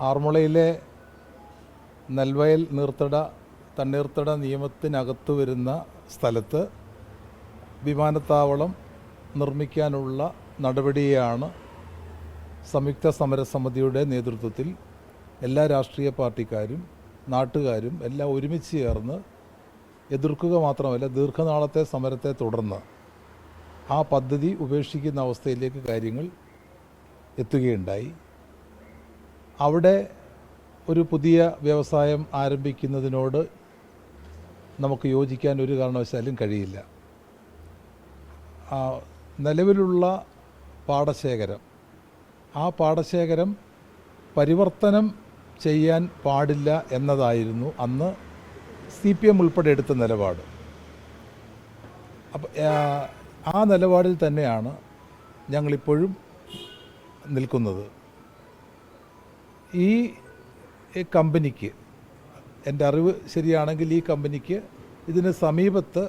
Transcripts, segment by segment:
ആറന്മുളയിലെ നെൽവയൽ തണ്ണീർത്തട നിയമത്തിനകത്ത് വരുന്ന സ്ഥലത്ത് വിമാനത്താവളം നിർമ്മിക്കാനുള്ള നടപടിയെയാണ് സംയുക്ത സമരസമിതിയുടെ നേതൃത്വത്തിൽ എല്ലാ രാഷ്ട്രീയ പാർട്ടിക്കാരും നാട്ടുകാരും എല്ലാം ഒരുമിച്ച് ചേർന്ന് എതിർക്കുക മാത്രമല്ല ദീർഘനാളത്തെ സമരത്തെ തുടർന്ന് ആ പദ്ധതി ഉപേക്ഷിക്കുന്ന അവസ്ഥയിലേക്ക് കാര്യങ്ങൾ എത്തുകയുണ്ടായി. അവിടെ ഒരു പുതിയ വ്യവസായം ആരംഭിക്കുന്നതിനോട് നമുക്ക് യോജിക്കാൻ ഒരു കാരണവശാലും കഴിയില്ല. നിലവിലുള്ള പാടശേഖരം, ആ പാടശേഖരം പരിവർത്തനം ചെയ്യാൻ പാടില്ല എന്നതായിരുന്നു അന്ന് CPM ഉൾപ്പെടെ എടുത്ത നിലപാട്. അപ്പം ആ നിലപാടിൽ തന്നെയാണ് ഞങ്ങളിപ്പോഴും നിൽക്കുന്നത്. ഈ കമ്പനിക്ക്, എൻ്റെ അറിവ് ശരിയാണെങ്കിൽ ഈ കമ്പനിക്ക് ഇതിന് സമീപത്ത്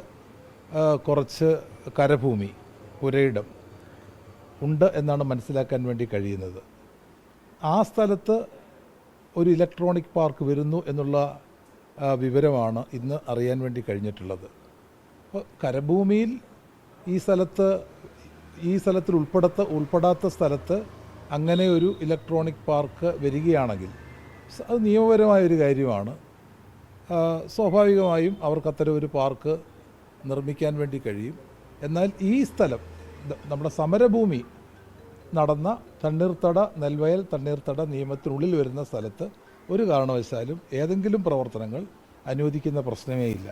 കുറച്ച് കരഭൂമി, പുരയിടം ഉണ്ട് എന്നാണ് മനസ്സിലാക്കാൻ വേണ്ടി കഴിയുന്നത്. ആ സ്ഥലത്ത് ഒരു ഇലക്ട്രോണിക് പാർക്ക് വരുന്നു എന്നുള്ള വിവരമാണ് ഇന്ന് അറിയാൻ വേണ്ടി കഴിഞ്ഞിട്ടുള്ളത്. അപ്പോൾ കരഭൂമിയിൽ ഈ സ്ഥലത്തിൽ ഉൾപ്പെടാത്ത സ്ഥലത്ത് അങ്ങനെ ഒരു ഇലക്ട്രോണിക് പാർക്ക് വരികയാണെങ്കിൽ അത് നിയമപരമായൊരു കാര്യമാണ്. സ്വാഭാവികമായും അവർക്ക് അത്തരം ഒരു പാർക്ക് നിർമ്മിക്കാൻ വേണ്ടി കഴിയും. എന്നാൽ ഈ സ്ഥലം, നമ്മുടെ സമരഭൂമി നടന്ന നെൽവയൽ തണ്ണീർത്തട നിയമത്തിനുള്ളിൽ വരുന്ന സ്ഥലത്ത് ഒരു കാരണവശാലും ഏതെങ്കിലും പ്രവർത്തനങ്ങൾ അനുവദിക്കുന്ന പ്രശ്നമേ ഇല്ല.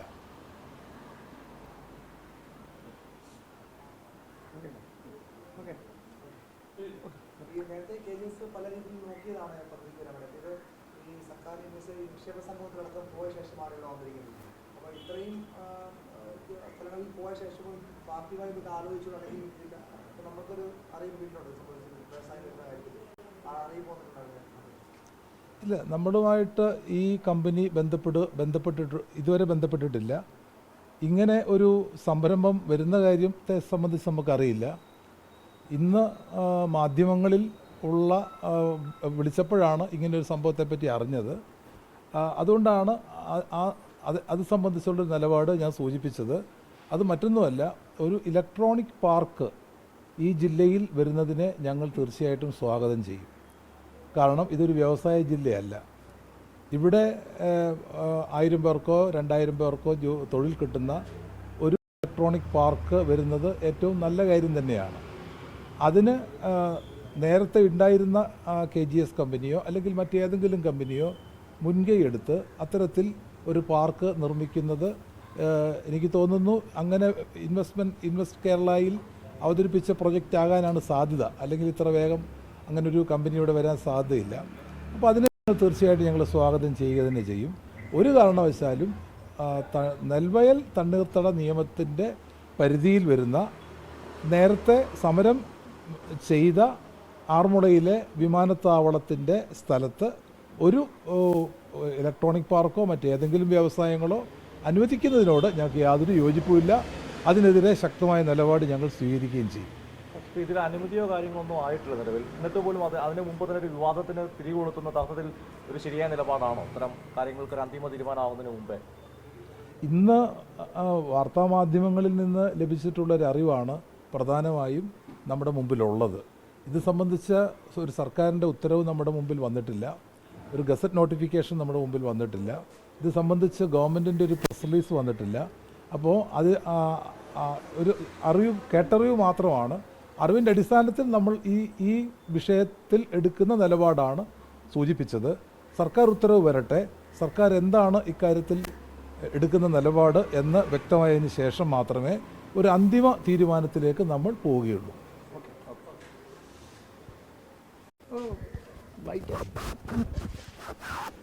ഇല്ല, നമ്മളുമായിട്ട് ഈ കമ്പനി ഇതുവരെ ബന്ധപ്പെട്ടിട്ടില്ല. ഇങ്ങനെ ഒരു സംരംഭം വരുന്ന കാര്യത്തെ സംബന്ധിച്ച് നമുക്കറിയില്ല. ഇന്ന് മാധ്യമങ്ങളിൽ വിളിച്ചപ്പോഴാണ് ഇങ്ങനെയൊരു സംഭവത്തെപ്പറ്റി അറിഞ്ഞത്. അതുകൊണ്ടാണ് അത് സംബന്ധിച്ചുള്ളൊരു നിലപാട് ഞാൻ സൂചിപ്പിച്ചത്. അത് മറ്റൊന്നുമല്ല, ഒരു ഇലക്ട്രോണിക് പാർക്ക് ഈ ജില്ലയിൽ വരുന്നതിനെ ഞങ്ങൾ തീർച്ചയായിട്ടും സ്വാഗതം ചെയ്യും. കാരണം ഇതൊരു വ്യവസായ ജില്ലയല്ല. ഇവിടെ 1000 പേർക്കോ 2000 പേർക്കോ തൊഴിൽ കിട്ടുന്ന ഒരു ഇലക്ട്രോണിക് പാർക്ക് വരുന്നത് ഏറ്റവും നല്ല കാര്യം തന്നെയാണ്. അതിന് നേരത്തെ ഉണ്ടായിരുന്ന KGS കമ്പനിയോ അല്ലെങ്കിൽ മറ്റേതെങ്കിലും കമ്പനിയോ മുൻകൈ എടുത്ത് അത്തരത്തിൽ ഒരു പാർക്ക് നിർമ്മിക്കുന്നത് എനിക്ക് തോന്നുന്നു അങ്ങനെ ഇൻവെസ്റ്റ് കേരളയിൽ അവതരിപ്പിച്ച പ്രൊജക്റ്റ് ആകാനാണ് സാധ്യത. അല്ലെങ്കിൽ ഇത്ര വേഗം അങ്ങനൊരു കമ്പനിയോടെ വരാൻ സാധ്യതയില്ല. അപ്പോൾ അതിനെ തീർച്ചയായിട്ടും ഞങ്ങൾ സ്വാഗതം ചെയ്യുക തന്നെ ചെയ്യും. ഒരു കാരണവശാലും നെൽവയൽ തണ്ണീർത്തട നിയമത്തിൻ്റെ പരിധിയിൽ വരുന്ന നേരത്തെ സമരം ചെയ്ത ആറന്മുളയിലെ വിമാനത്താവളത്തിൻ്റെ സ്ഥലത്ത് ഒരു ഇലക്ട്രോണിക് പാർക്കോ മറ്റേതെങ്കിലും വ്യവസായങ്ങളോ അനുവദിക്കുന്നതിനോട് ഞങ്ങൾക്ക് യാതൊരു യോജിപ്പുമില്ല. അതിനെതിരെ ശക്തമായ നിലപാട് ഞങ്ങൾ സ്വീകരിക്കുകയും ചെയ്യും. ഇതിൽ അനുമതിയോ കാര്യങ്ങളൊന്നും ആയിട്ടില്ല നിലവിൽ. എന്നിട്ട് പോലും അതിന് മുമ്പ് തന്നെ ഒരു വിവാദത്തിന് തിരികൊളുത്തുന്ന തരത്തിൽ ഒരു ശരിയായ നിലപാടാണോ ഇത്തരം കാര്യങ്ങൾക്ക് ഒരു അന്തിമ തീരുമാനമാവുന്നതിന് മുമ്പേ? ഇന്ന് വാർത്താമാധ്യമങ്ങളിൽ നിന്ന് ലഭിച്ചിട്ടുള്ളൊരു അറിവാണ് പ്രധാനമായും നമ്മുടെ മുമ്പിലുള്ളത്. ഇത് സംബന്ധിച്ച ഒരു സർക്കാരിൻ്റെ ഉത്തരവ് നമ്മുടെ മുമ്പിൽ വന്നിട്ടില്ല. ഒരു ഗസറ്റ് നോട്ടിഫിക്കേഷൻ നമ്മുടെ മുമ്പിൽ വന്നിട്ടില്ല. ഇത് സംബന്ധിച്ച് ഗവൺമെൻറ്റിൻ്റെ ഒരു പ്രസ് റിലീസ് വന്നിട്ടില്ല. അപ്പോൾ അത് ഒരു കേട്ടറിവ് മാത്രമാണ്. അറിവിൻ്റെ അടിസ്ഥാനത്തിൽ നമ്മൾ ഈ വിഷയത്തിൽ എടുക്കുന്ന നിലപാടാണ് സൂചിപ്പിച്ചത്. സർക്കാർ ഉത്തരവ് വരട്ടെ, സർക്കാർ എന്താണ് ഇക്കാര്യത്തിൽ എടുക്കുന്ന നിലപാട് എന്ന് വ്യക്തമായതിനു ശേഷം മാത്രമേ ഒരു അന്തിമ തീരുമാനത്തിലേക്ക് നമ്മൾ പോവുകയുള്ളൂ. Oh, like it.